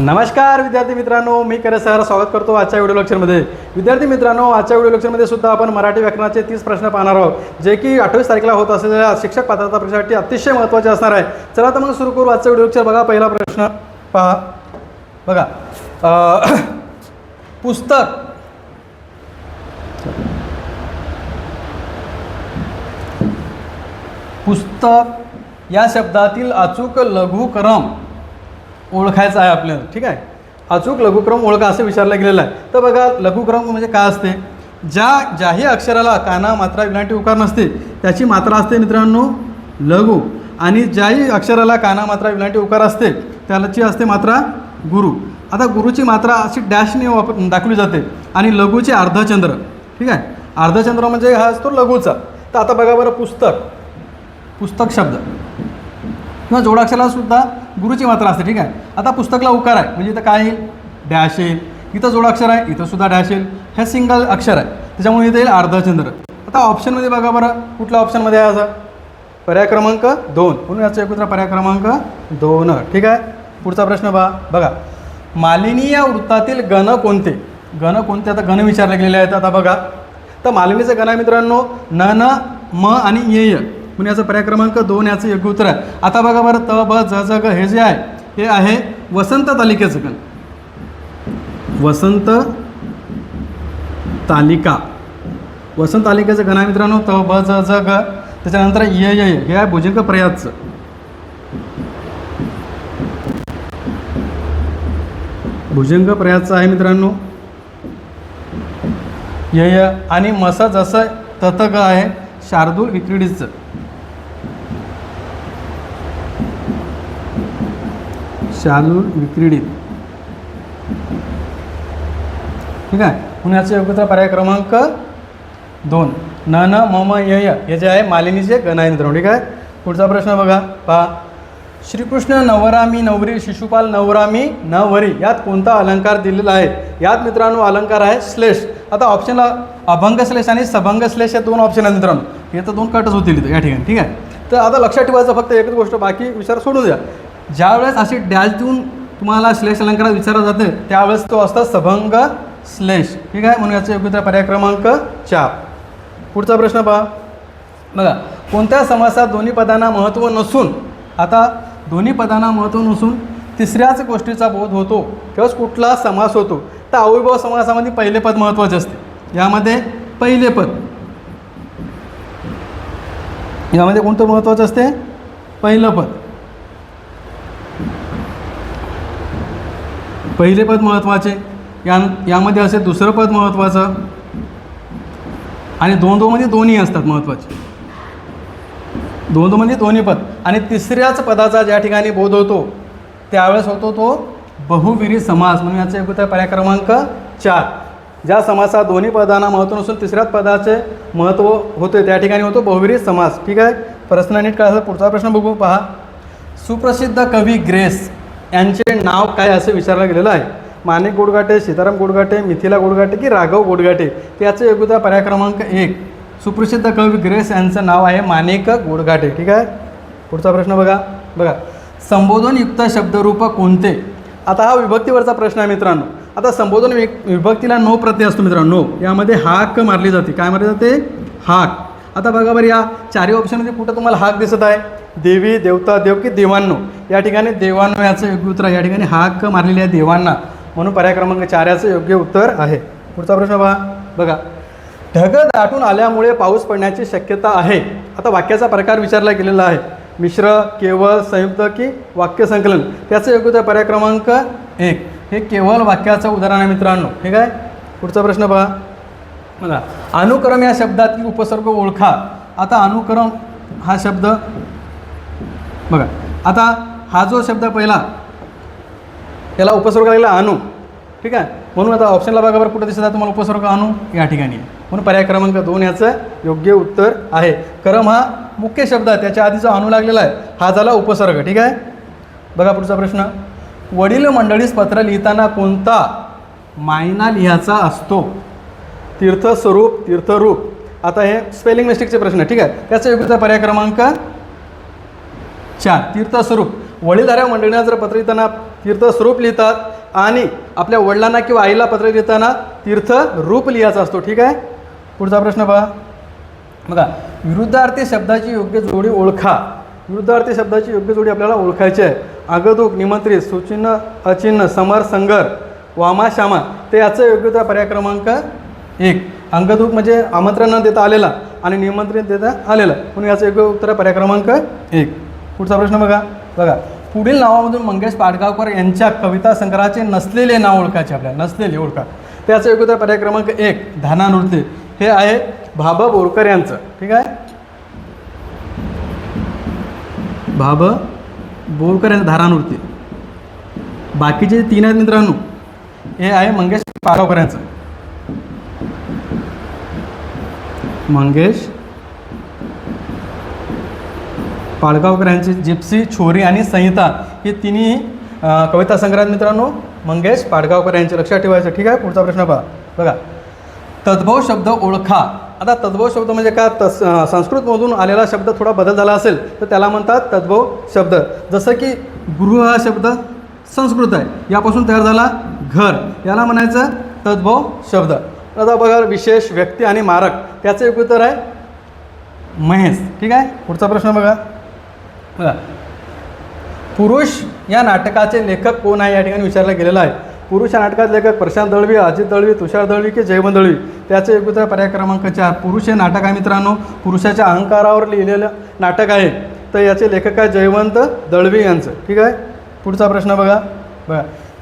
नमस्कार विद्यार्थी मित्रांनो, मी करे सर स्वागत करतो आजच्या व्हिडिओ लेक्चरमध्ये. विद्यार्थी मित्रांनो, आजच्या व्हिडिओ लेक्चरमध्ये सुद्धा आपण मराठी व्याकरणाचे 30 प्रश्न पाहणार आहोत, जे की 28 तारखेला होत असलेल्या शिक्षक पात्रता परीक्षेसाठी अतिशय महत्त्वाचे असणार आहे. चला तर मग सुरू करू आजचा व्हिडिओ लेक्चर. बघा, पहिला प्रश्न पहा. बघा, पुस्तक या शब्दातील अचूक लघुक्रम ओळखायचा आहे आपल्याला. ठीक आहे, अचूक लघुक्रम ओळखा असं विचारलं गेलेलं आहे. तर बघा, लघुक्रम म्हणजे काय असते? ज्याही अक्षराला काना मात्रा विलांटी उकार नसते त्याची मात्रा असते मित्रांनो लघु, आणि ज्याही अक्षराला काना मात्रा विलांटी उकार असते त्याची असते मात्रा गुरु. आता गुरुची मात्रा अशी डॅशने दाखवली जाते आणि लघुचे अर्धचंद्र. ठीक आहे, अर्धचंद्र म्हणजे हा असतो लघुचा. तर आता बघा बरं, पुस्तक शब्द किंवा जोडाक्षराला सुद्धा गुरुची मात्रा असते. ठीक आहे, आता पुस्तकला उकार आहे म्हणजे इथं काय येईल? डॅश येईल. इथं जोडाक्षर आहे, इथं सुद्धा डॅश येईल. हे सिंगल अक्षर आहे त्याच्यामुळे इथं येईल अर्धचंद्र. आता ऑप्शनमध्ये बघा बरं, कुठल्या ऑप्शनमध्ये आहे? असं पर्याय क्रमांक 2, म्हणून याचा एकत्र पर्याय क्रमांक 2. ठीक आहे, पुढचा प्रश्न बघा, मालिनी या वृत्तातील गण कोणते? गण कोणते? आता गण विचारले गेलेले आहेत. आता बघा, तर मालिनीचे गण आहे मित्रांनो न, म आणि ये, म्हणून याचा पर्याय क्रमांक 2 याचं योग्य उत्तर आहे. आता बघा बरं, त, ब, ज, ज, ग हे जे आहे हे आहे वसंत तालिकेचं गण. वसंत तालिका, वसंत तालिकेचं गण आहे मित्रांनो त, ब, ज, ज, ग. त्याच्यानंतर ये हे आहे भुजंग प्रयासचं. भुजंग प्रयासचं आहे मित्रांनो य, आणि मस जसं तत ग आहे शार्दूल विक्रीडीचं. शार्दूल विक्रीडित. ठीक आहे, म्हणून याचं योग्य पर्याय क्रमांक 2 न, म, य हे जे आहे मालिनीचे गण आहे मित्रांनो. ठीक आहे, पुढचा प्रश्न बघा, पहा. श्रीकृष्ण नवरामी नवरी शिशुपाल नवरामी नवरी यात कोणता अलंकार दिलेला आहे? यात मित्रांनो अलंकार आहे श्लेष. आता ऑप्शनला अभंग श्लेष आणि सबंग श्लेष हे 2 ऑप्शन आहेत मित्रांनो. हे तर 2 कटच होतील इथं या ठिकाणी. ठीक आहे, तर आता लक्षात ठेवायचं फक्त एकच गोष्ट, बाकी विचार सोडून द्या. ज्यावेळेस अशी डॅश देऊन तुम्हाला श्लेष अलंकार विचारला जाते त्यावेळेस तो असतो सबंग श्लेष. ठीक आहे, म्हणून याचं योग्य पर्याय क्रमांक 4. पुढचा प्रश्न पहा. बघा, कोणत्या समासात दोन्ही पदांना महत्त्व नसून, आता दोन्ही पदांना महत्त्व नसून तिसऱ्याच गोष्टीचा बोध होतो तेव्हाच कुठला समास होतो? तर अविर्भाव समासामध्ये पहिले पद महत्त्वाचे असते. यामध्ये पहिले पद, यामध्ये कोणतं महत्त्वाचं असते? पहिलं पद. पहिले पद महत्त्वाचे. यामध्ये असे दुसरं पद महत्त्वाचं, आणि दोनमध्ये दोन्ही असतात महत्त्वाचे. दोनमध्ये दोन्ही पद, आणि तिसऱ्याच पदाचा ज्या ठिकाणी बोध होतो त्यावेळेस होतो तो बहुविरी समास. म्हणून याचे योग्य पर्याय क्रमांक 4. ज्या समासात दोन्ही पदांना महत्त्व नसून तिसऱ्याच पदाचे महत्त्व होते त्या ठिकाणी होतो बहुविरी समास. ठीक आहे, प्रश्न नीट काय? पुढचा प्रश्न बघू, पहा. सुप्रसिद्ध कवी ग्रेस यांचे नाव काय असं विचारलं गेलेलं आहे? माणिक गोडघाटे, सीताराम गोडघाटे, मिथिला गोडघाटे की राघव गोडघाटे? त्याचं योग्य पर्याय क्रमांक 1. सुप्रसिद्ध कवी ग्रेस यांचं नाव आहे माणिक गोडघाटे. ठीक आहे, पुढचा प्रश्न बघा, संबोधनयुक्त शब्दरूप कोणते? आता हा विभक्तीवरचा प्रश्न आहे मित्रांनो. आता संबोधन विभक्तीला नो प्रत्यय असतो मित्रांनो. यामध्ये हाक मारली जाते. काय मारली जाते? हाक. आता बघा बरं, या 4 ऑप्शनमध्ये कुठं तुम्हाला हाक दिसत आहे? देवी, देवता, देव की देवांनो? या ठिकाणी देवांनो याचं योग्य उत्तर आहे. या ठिकाणी हाक मारलेली आहे देवांना, म्हणून पर्याय क्रमांक 4 याचं योग्य उत्तर आहे. पुढचा प्रश्न बघा, ढग दाटून आल्यामुळे पाऊस पडण्याची शक्यता आहे. आता वाक्याचा प्रकार विचारला गेलेला आहे. मिश्र, केवळ, संयुक्त की वाक्यसंकलन? त्याचं योग्य पर्याय क्रमांक 1. हे केवळ वाक्याचं उदाहरण आहे मित्रांनो. ठीक आहे, पुढचा प्रश्न बघा, अनुक्रम या शब्दातील उपसर्ग ओळखा. आता अनुक्रम हा शब्द बघा, आता हा जो शब्द पहिला याला उपसर्ग लागला अनु. ठीक आहे, म्हणून आता ऑप्शनला बघा बरं कुठं दिसत आहे तुम्हाला उपसर्ग अनु? या ठिकाणी. म्हणून पर्याय क्रमांक 2 याचं योग्य उत्तर आहे. करम हा मुख्य शब्द आहे, त्याच्या आधीचा अनु लागलेला आहे, हा झाला उपसर्ग. ठीक आहे, बघा पुढचा प्रश्न. वडील मंडळीस पत्र लिहिताना कोणता मायना लिहायचा असतो? तीर्थस्वरूप, तीर्थरूप. आता हे स्पेलिंग मिस्टेकचे प्रश्न. ठीक आहे, त्याचा योग्य पर्याय क्रमांक 4 तीर्थस्वरूप. वडीलधाऱ्या मंडळींना जर पत्र लिहिताना तीर्थस्वरूप लिहितात आणि आपल्या वडिलांना किंवा आईला पत्र लिहिताना तीर्थ रूप लिहायचा असतो. ठीक आहे. पुढचा प्रश्न बघा. विरुद्धार्थी शब्दाची योग्य जोडी ओळखा. विरुद्धार्थी शब्दाची योग्य जोडी आपल्याला ओळखायची आहे. अगदुक, निमंत्रित, सुचिन्ह, अचिन्ह, समर, संगर, वामा, श्यामा. ते याचं योग्य उत्तर पर्याय क्रमांक 1. अंगदूक म्हणजे आमंत्रण न देता आलेला आणि निमंत्रण देता आलेलं, म्हणून याचं योग्य उत्तर पर्याय क्रमांक 1. पुढचा प्रश्न बघा. पुढील नावामधून मंगेश पाडगावकर यांच्या कविता संग्रहाचे नसलेले नाव ओळखायचे आपल्याला. नसलेले ओळखा. त्याचं योग्य उत्तर पर्याय क्रमांक 1. धाना नृत्य. हे आहे भाब बोरकर यांचं. ठीक आहे. भाब बोरकर यांचं धारा नृत्य. बाकीचे 3 आहेत मित्रांनो, हे आहे मंगेश पाडगावकर यांचं. मंगेश पाडगावकर यांची जिप्सी, छोरी आणि संहिता हे तिन्ही कविता संग्रहात मित्रांनो मंगेश पाडगावकर यांचे. लक्षात ठेवायचं. ठीक आहे. पुढचा प्रश्न बघा. तद्भव शब्द ओळखा. आता तद्भव शब्द म्हणजे काय? संस्कृतमधून आलेला शब्द थोडा बदल झाला असेल तर त्याला म्हणतात तद्भव शब्द. जसं की गृह हा शब्द संस्कृत आहे, यापासून तयार झाला घर, याला म्हणायचं तद्भव शब्द. आता बघा विशेष, व्यक्ती आणि मारक, त्याचं एक उत्तर आहे महेश. ठीक आहे. पुढचा प्रश्न बघा. पुरुष या नाटकाचे लेखक कोण आहे या ठिकाणी विचारला गेलेला आहे. पुरुष या नाटकाचे लेखक प्रशांत दळवी, अजित दळवी, तुषार दळवी की जयवंत दळवी. त्याचे एक उत्तर पर्याय क्रमांक 4. पुरुष हे नाटक आहे मित्रांनो, पुरुषाच्या अहंकारावर लिहिलेलं नाटक आहे, तर याचे लेखक आहे जयवंत दळवी यांचं. ठीक आहे. पुढचा प्रश्न बघा.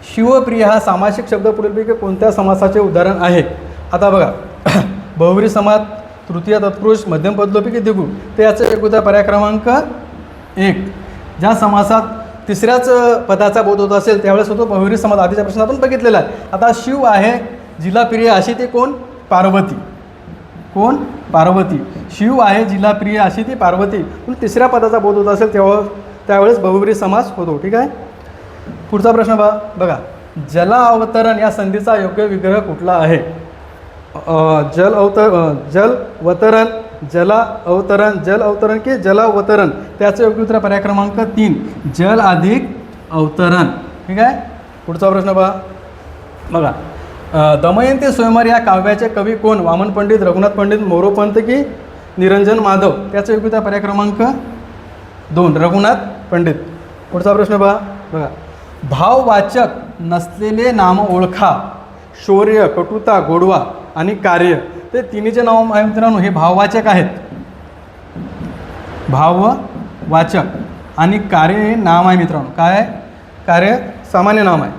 शिवप्रिय हा सामासिक शब्द पुढीलपैकी कोणत्या समासाचे उदाहरण आहे? आता बघा बहुव्रीही समास, तृतीय तत्पुरुष, मध्यम पदलोपी की द्विगु. ते याचं एक उत्तर पर्याय क्रमांक 1. ज्या समासात तिसऱ्याच पदाचा बोध होत असेल त्यावेळेस होतो बहुव्रीही समास. आधीच्या प्रश्नात आपण बघितलेला आहे. आता शिव आहे जिला प्रिय अशी ती कोण? पार्वती. कोण? पार्वती. शिव आहे जिला प्रिय अशी ती पार्वती. पण तिसऱ्या पदाचा बोध होत असेल त्यावेळेस बहुव्रीही समास होतो. ठीक आहे. पुढचा प्रश्न बघा. जला अवतरण या संधीचा योग्य विग्रह कुठला आहे? जल वतरण, जला अवतरण, जल अवतरण की जलावतरण. त्याचं योग्य उत्तर पर्याय क्रमांक 3. जल अधिक अवतरण. ठीक आहे. पुढचा प्रश्न बघा. दमयंती स्वयंवर या काव्याचे कवी कोण? वामन पंडित, रघुनाथ पंडित, मोरोपंत की निरंजन माधव. त्याचं योग्य उत्तर पर्याय क्रमांक 2. रघुनाथ पंडित. पुढचा प्रश्न बघा. भाववाचक नसलेले नाम ओळखा. शौर्य, कटुता, गोडवा आणि कार्य. ते तिन्हीचे नाव आहे मित्रांनो, हे भाववाचक आहेत. भाववाचक आणि कार्य हे नाम आहे मित्रांनो. काय आहे? कार्य सामान्य नाम आहे.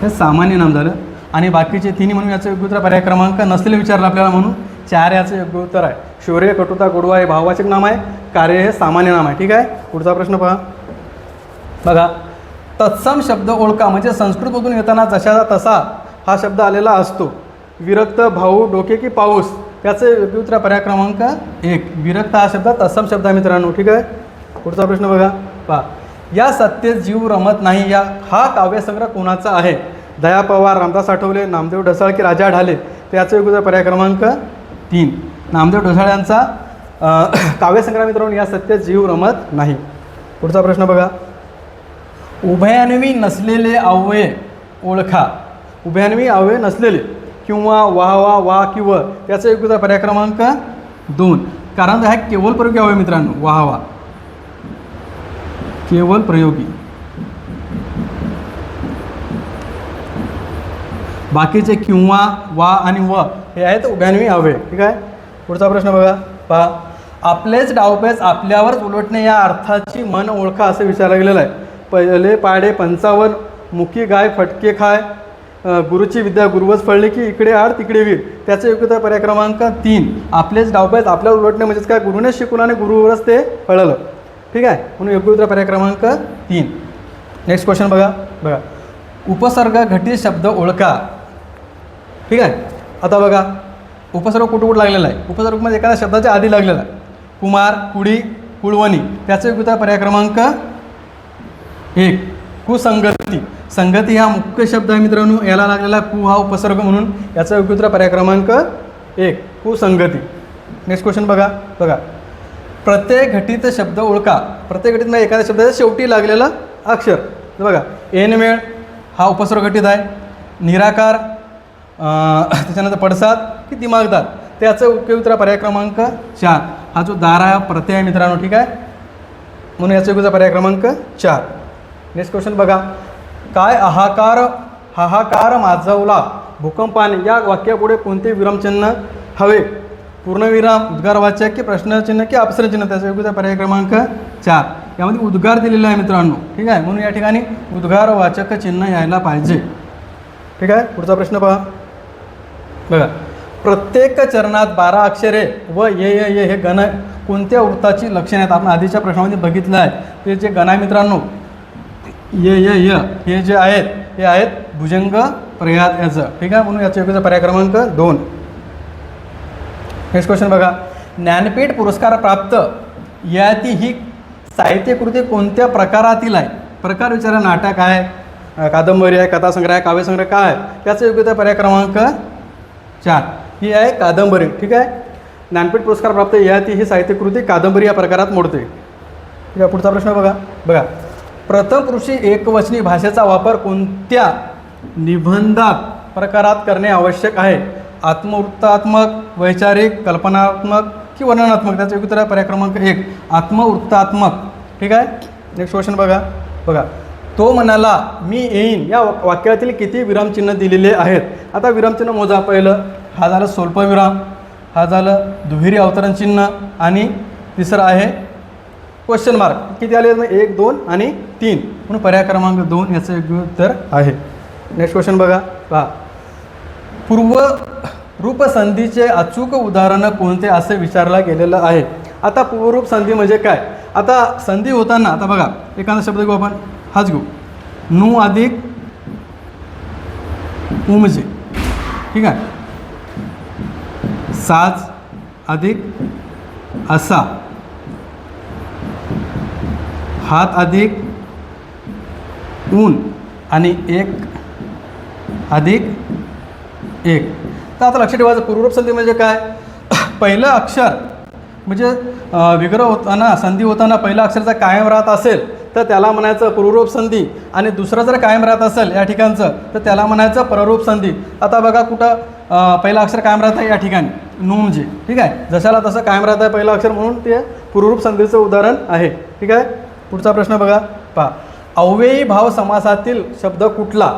हे सामान्य नाम झालं. आणि बाकीचे तिन्ही म्हणून याचं योग्य उत्तर पर्याय क्रमांक नसलेले विचारलं आपल्याला, म्हणून 4 याचं योग्य उत्तर आहे. शौर्य, कटुता, गोडवा हे भाववाचक नाम आहे, कार्य हे सामान्य नाम आहे. ठीक आहे. पुढचा प्रश्न बघा. तत्सम शब्द ओळखा. म्हणजे संस्कृतमधून येताना जशाचा तसा हा शब्द आलेला असतो. विरक्त, भाऊ, डोके की पाऊस. त्याचे योग्य उत्तर पर्याय क्रमांक 1. विरक्त हा शब्द तत्सम शब्द आहे मित्रांनो. ठीक आहे. पुढचा प्रश्न बघा. या सत्तेत जीव रमत नाही हा काव्यसंग्रह कोणाचा आहे? दया पवार, रामदास आठवले, नामदेव ढसाळ की राजा ढाले. त्याचे योग्य उत्तर पर्याय क्रमांक 3. नामदेव ढसाळ यांचा काव्यसंग्रह मित्रांनो या सत्तेत जीव रमत नाही. पुढचा प्रश्न बघा. उभयान्वी नसलेले अव्यय ओळखा. उभयान्वी अव्यय नसलेले किंवा वाह वा किंवा. त्याचं योग्य उत्तर पर्याय क्रमांक 2. कारण हा केवळ प्रयोगी अव्यय मित्रांनो. वाह केवळ प्रयोगी. बाकीचे किंवा, वा आणि व हे आहेत उभयान्वी अव्यय. ठीक आहे. पुढचा प्रश्न बघा. आपलेच डावपेच आपल्यावरच उलटणे या अर्थाची मन ओळखा असं विचारलं गेलेलं आहे. पहिले पाडे 55, मुखी गाय फटके खाय, गुरुची विद्या गुरुवच फळली की इकडे आड तिकडे वीर. त्याचं योग्य उत्तर पर्याय क्रमांक 3. आपलेच डावपेच आपल्यावर उलटणे म्हणजेच काय? गुरुने शिकून आणि गुरुवरच ते फळलं. ठीक आहे. म्हणून योग्य उत्तर पर्याय क्रमांक 3. नेक्स्ट क्वेश्चन बघा. उपसर्ग घटित शब्द ओळखा. ठीक आहे. आता बघा उपसर्ग कुठं लागलेला आहे? उपसर्ग म्हणजे एखाद्या शब्दाच्या आधी लागलेला आहे. कुमार, कुडी, कुळवणी. त्याचं योग्य उत्तर पर्याय क्रमांक 1. कुसंगती. संगती हा मुख्य शब्द आहे मित्रांनो, याला लागलेला कु हा उपसर्ग म्हणून याचं योग्य उत्तर पर्याय क्रमांक 1. कुसंगती. नेक्स्ट क्वेश्चन बघा. प्रत्येक घटित शब्द ओळखा. प्रत्येक घटित म्हणजे एखाद्या शब्दाच्या शेवटी लागलेलं अक्षर. बघा, ऐनवेळ हा उपस्वर घटित आहे. निराकार, त्याच्यानंतर पडसाद की दिमागदार, त्याचं योग्य उत्तर पर्याय क्रमांक 4. हा जो दार आहे प्रत्यय आहे मित्रांनो, ठीक आहे, म्हणून याचा योग्य पर्याय क्रमांक 4. नेक्स्ट क्वेश्चन बघा. काय हाहाकार माजवला भूकंपाने या वाक्यापुढे कोणते विरामचिन्ह हवे? पूर्णविराम, उद्गारवाचक की प्रश्नचिन्ह की अपसरचिन्ह, त्याचा योग्य पर्याय क्रमांक 4. यामध्ये उद्गार दिलेला आहे मित्रांनो, ठीक आहे, म्हणून या ठिकाणी उद्गारवाचक चिन्ह यायला पाहिजे. ठीक आहे, पुढचा प्रश्न पहा. बघा, प्रत्येक चरणात 12 अक्षरे व ये हे गण कोणत्या वृत्ताची लक्षणे आहेत? आपण आधीच्या प्रश्नामध्ये बघितलं आहे. ते जे गण आहे मित्रांनो, ये हे जे आहेत हे आहेत भुजंग प्रयात याचं, ठीक आहे, म्हणून याचा योग्य पर्याय क्रमांक 2. नेक्स्ट क्वेश्चन बघा. ज्ञानपीठ पुरस्कार प्राप्त याती ही साहित्यकृती कोणत्या प्रकारातील आहे? प्रकार विचारा. नाटक आहे, कादंबरी आहे, कथासंग्रह आहे, काव्यसंग्रह काय आहे? त्याचा योग्य पर्याय क्रमांक 4. ही आहे कादंबरी. ठीक आहे, ज्ञानपीठ पुरस्कार प्राप्त याती ही साहित्यकृती कादंबरी या प्रकारात मोडते. ठीक आहे, पुढचा प्रश्न बघा. प्रथम पुरुषी एकवचनी भाषेचा वापर कोणत्या निबंधात प्रकारात करणे आवश्यक आहे? आत्मवृत्तात्मक, वैचारिक, कल्पनात्मक की वर्णनात्मक? त्याचं उत्तर पर्याय क्रमांक 1. आत्मवृत्तात्मक. ठीक आहे, नेक्स्ट क्वेश्चन बघा. तो म्हणाला मी येईन या वाक्यातील किती विरामचिन्ह दिलेले आहेत? आता विरामचिन्ह मोजा. पहिलं हा झालं स्वल्पविराम, हा झालं दुहेरी अवतरण चिन्ह आणि तिसरं आहे क्वेश्चन मार्क. किती आले? 1, 2 आणि 3, म्हणून पर्याय क्रमांक 2 याचं योग्य उत्तर आहे. नेक्स्ट क्वेश्चन बघा. पूर्वरूप संधीचे अचूक उदाहरण कोणते असे विचारला गेलेलं आहे? आता पूर्वरूप संधी म्हणजे काय? आता संधी होताना आता बघा, एखादा शब्द घेऊ आपण, हाच घेऊ, नू अधिक उमजे, ठीक आहे, साज अधिक असा, हात अधिक ऊन आणि एक अधिक एक. तर आता लक्षात ठेवायचं पूर्वरूप संधी म्हणजे काय? पहिलं अक्षर म्हणजे विग्रह होताना, संधी होताना पहिला अक्षर जर कायम राहत असेल तर त्याला म्हणायचं पूर्वरूप संधी, आणि दुसरं जर कायम राहत असेल या ठिकाणचं तर त्याला म्हणायचं पररूप संधी. आता बघा कुठं पहिलं अक्षर कायम राहत आहे या ठिकाणी नूमजे, ठीक आहे, जशाला तसं कायम राहत आहे पहिलं अक्षर, म्हणून ते पूर्वरूप संधीचं उदाहरण आहे. ठीक आहे, पुढचा प्रश्न पहा. अव्ययी भाव समासातील शब्द कुठला?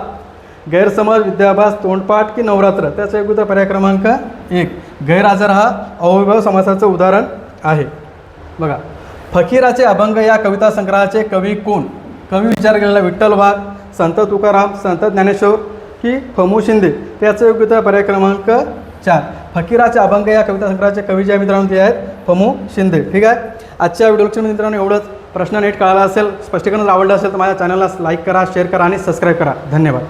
गैरसमज, विद्याभ्यास, तोंडपाठ की नवरात्र? त्याचा योग्य उत्तर पर्याय क्रमांक 1. गैरहजर हा अव्ययीभाव समासाचं उदाहरण आहे. बघा, फकीराचे अभंग या कविता संग्रहाचे कवी कोण? कवी विचार केलेला विठ्ठल वाघ, संत तुकाराम, संत ज्ञानेश्वर की फमू शिंदे? त्याचं योग्य उत्तर पर्याय क्रमांक 4. फकीराचे अभंग या कविता संग्रहाचे कवी जे आहे मित्रांनो ते आहेत फमू शिंदे. ठीक आहे, आजच्या व्हिडिओ लेक्चरमध्ये मित्रांनो एवढंच. प्रश्न नीट कळाला असेल, स्पष्टीकरण आवडलं असेल तर माझ्या चॅनलला लाईक करा, शेअर करा आणि सबस्क्राईब करा. धन्यवाद.